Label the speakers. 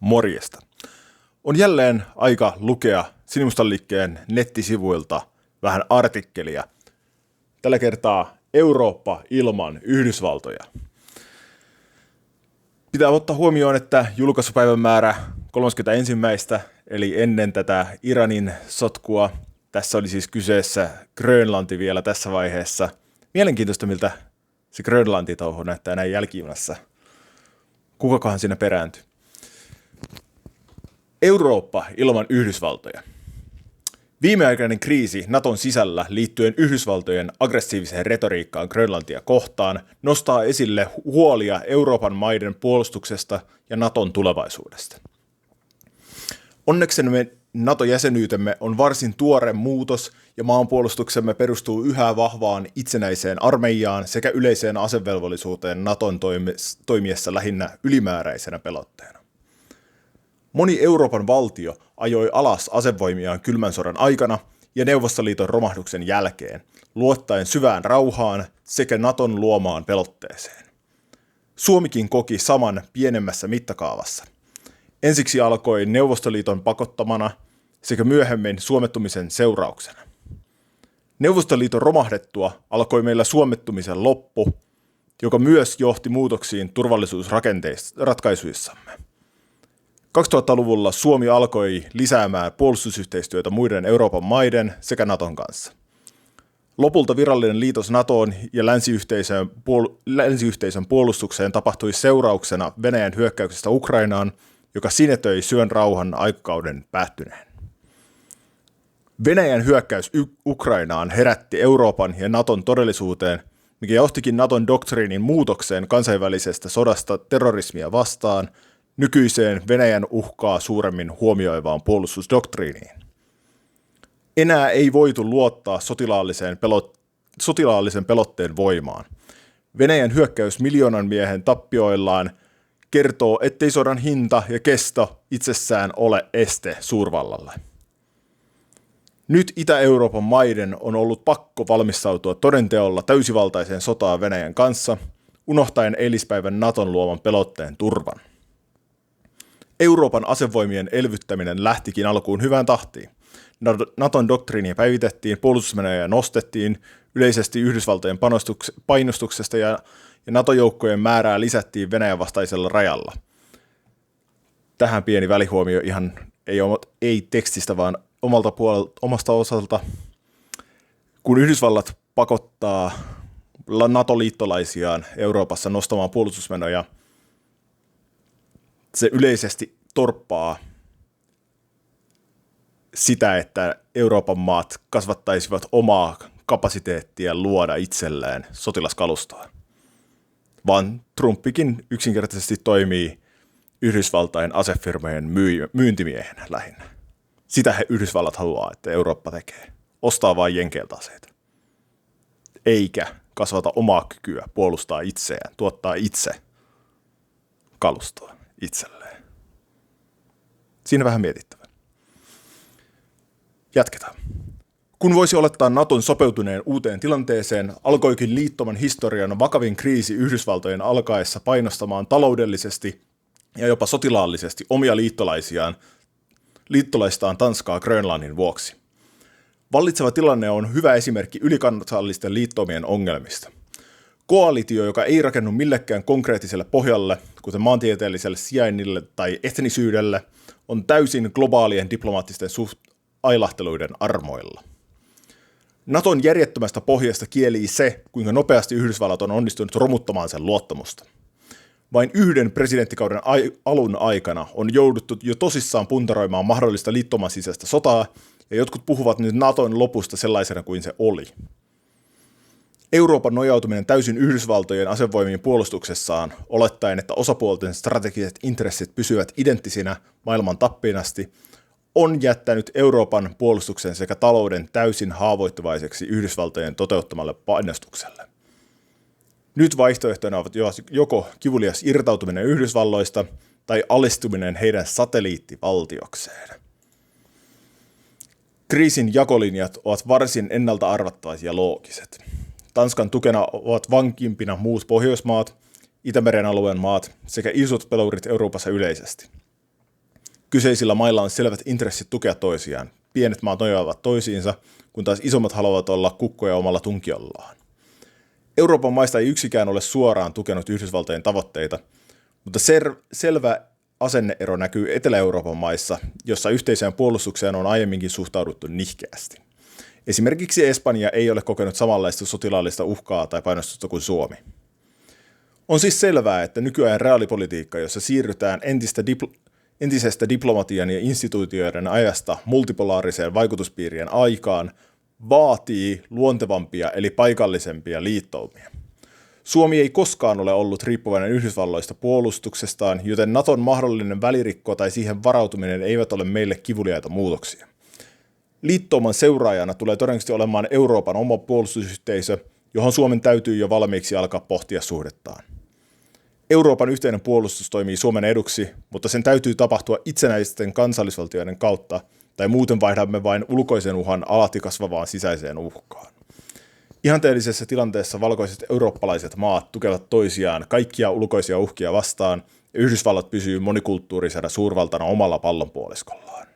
Speaker 1: Morjesta. On jälleen aika lukea Sinimustan liikkeen nettisivuilta vähän artikkelia. Tällä kertaa Eurooppa ilman Yhdysvaltoja. Pitää ottaa huomioon, että julkaisupäivän määrä 31. eli ennen tätä Iranin sotkua. Tässä oli siis kyseessä Grönlanti vielä tässä vaiheessa. Mielenkiintoista, miltä se Grönlanti-touhu näyttää näin jälkijunassa. Kukakohan siinä perääntyy? Eurooppa ilman Yhdysvaltoja. Viimeaikainen kriisi Naton sisällä liittyen Yhdysvaltojen aggressiiviseen retoriikkaan Grönlantia kohtaan nostaa esille huolia Euroopan maiden puolustuksesta ja Naton tulevaisuudesta. Onneksemme NATO-jäsenyytemme on varsin tuore muutos ja maanpuolustuksemme perustuu yhä vahvaan itsenäiseen armeijaan sekä yleiseen asevelvollisuuteen Naton toimiessa lähinnä ylimääräisenä pelotteena. Moni Euroopan valtio ajoi alas asevoimiaan kylmän sodan aikana ja Neuvostoliiton romahduksen jälkeen, luottaen syvään rauhaan sekä Naton luomaan pelotteeseen. Suomikin koki saman pienemmässä mittakaavassa. Ensiksi alkoi Neuvostoliiton pakottamana sekä myöhemmin suomettumisen seurauksena. Neuvostoliiton romahdettua alkoi meillä suomettumisen loppu, joka myös johti muutoksiin turvallisuusratkaisuissamme. 2000-luvulla Suomi alkoi lisäämään puolustusyhteistyötä muiden Euroopan maiden sekä Naton kanssa. Lopulta virallinen liitos NATOon ja länsiyhteisön puolustukseen tapahtui seurauksena Venäjän hyökkäyksestä Ukrainaan, joka sinetöi syön rauhan aikakauden päättyneen. Venäjän hyökkäys Ukrainaan herätti Euroopan ja Naton todellisuuteen, mikä johtikin Naton doktriinin muutokseen kansainvälisestä sodasta terrorismia vastaan nykyiseen Venäjän uhkaa suuremmin huomioivaan puolustusdoktriiniin. Enää ei voitu luottaa sotilaallisen pelotteen voimaan. Venäjän hyökkäys miljoonan miehen tappioillaan kertoo, ettei sodan hinta ja kesto itsessään ole este suurvallalle. Nyt Itä-Euroopan maiden on ollut pakko valmistautua todenteolla täysivaltaiseen sotaan Venäjän kanssa, unohtaen eilispäivän Naton luoman pelotteen turvan. Euroopan asevoimien elvyttäminen lähtikin alkuun hyvään tahtiin. Naton doktriinia päivitettiin, puolustusmenoja nostettiin, yleisesti Yhdysvaltojen painostuksesta ja NATO-joukkojen määrää lisättiin Venäjän vastaisella rajalla. Tähän pieni välihuomio ihan ei tekstistä, vaan omasta osalta. Kun Yhdysvallat pakottaa NATO-liittolaisiaan Euroopassa nostamaan puolustusmenoja, se yleisesti torppaa sitä, että Euroopan maat kasvattaisivat omaa kapasiteettia luoda itselleen sotilaskalustoa. Vaan Trumpikin yksinkertaisesti toimii Yhdysvaltain asefirmojen myyntimiehenä lähinnä. Sitä Yhdysvallat haluaa, että Eurooppa tekee. Ostaa vain jenkeiltä aseita. Eikä kasvata omaa kykyä puolustaa itseään, tuottaa itse kalustoa itselleen. Siinä vähän mietittävä. Jatketaan. Kun voisi olettaa Naton sopeutuneen uuteen tilanteeseen, alkoikin liittoman historian vakavin kriisi Yhdysvaltojen alkaessa painostamaan taloudellisesti ja jopa sotilaallisesti omia liittolaistaan Tanskaa Grönlannin vuoksi. Vallitseva tilanne on hyvä esimerkki ylikansallisten liittoumien ongelmista. Koalitio, joka ei rakennu millekään konkreettiselle pohjalle, kuten maantieteelliselle sijainnille tai etnisyydelle, on täysin globaalien diplomaattisten ailahteluiden armoilla. Naton järjettömästä pohjasta kielii se, kuinka nopeasti Yhdysvallat on onnistunut romuttamaan sen luottamusta. Vain yhden presidenttikauden alun aikana on jouduttu jo tosissaan puntaroimaan mahdollista liittoman sisäistä sotaa, ja jotkut puhuvat nyt Naton lopusta sellaisena kuin se oli. Euroopan nojautuminen täysin Yhdysvaltojen asevoimien puolustuksessaan, olettaen, että osapuolten strategiset intressit pysyvät identtisinä maailman tappiin asti, on jättänyt Euroopan puolustuksen sekä talouden täysin haavoittuvaiseksi Yhdysvaltojen toteuttamalle painostukselle. Nyt vaihtoehtoina ovat joko kivulias irtautuminen Yhdysvalloista tai alistuminen heidän satelliittivaltiokseen. Kriisin jakolinjat ovat varsin ennalta arvattavat ja loogiset. Tanskan tukena ovat vankimpina muut Pohjoismaat, Itämeren alueen maat sekä isot pelurit Euroopassa yleisesti. Kyseisillä mailla on selvät intressit tukea toisiaan. Pienet maat nojaavat toisiinsa, kun taas isommat haluavat olla kukkoja omalla tunkiollaan. Euroopan maista ei yksikään ole suoraan tukenut Yhdysvaltojen tavoitteita, mutta selvä asenneero näkyy Etelä-Euroopan maissa, jossa yhteiseen puolustukseen on aiemminkin suhtauduttu nihkeästi. Esimerkiksi Espanja ei ole kokenut samanlaista sotilaallista uhkaa tai painostusta kuin Suomi. On siis selvää, että nykyajan reaalipolitiikka, jossa siirrytään entisestä diplomatian ja instituutioiden ajasta multipolaariseen vaikutuspiirien aikaan, vaatii luontevampia eli paikallisempia liittoumia. Suomi ei koskaan ole ollut riippuvainen Yhdysvalloista puolustuksestaan, joten Naton mahdollinen välirikko tai siihen varautuminen eivät ole meille kivuliaita muutoksia. Liittouman seuraajana tulee todennäköisesti olemaan Euroopan oma puolustusyhteisö, johon Suomen täytyy jo valmiiksi alkaa pohtia suhdettaan. Euroopan yhteinen puolustus toimii Suomen eduksi, mutta sen täytyy tapahtua itsenäisten kansallisvaltioiden kautta, tai muuten vaihdamme vain ulkoisen uhan alati kasvavaan sisäiseen uhkaan. Ihanteellisessa tilanteessa valkoiset eurooppalaiset maat tukevat toisiaan kaikkia ulkoisia uhkia vastaan, ja Yhdysvallat pysyy monikulttuurisena suurvaltana omalla pallonpuoliskollaan.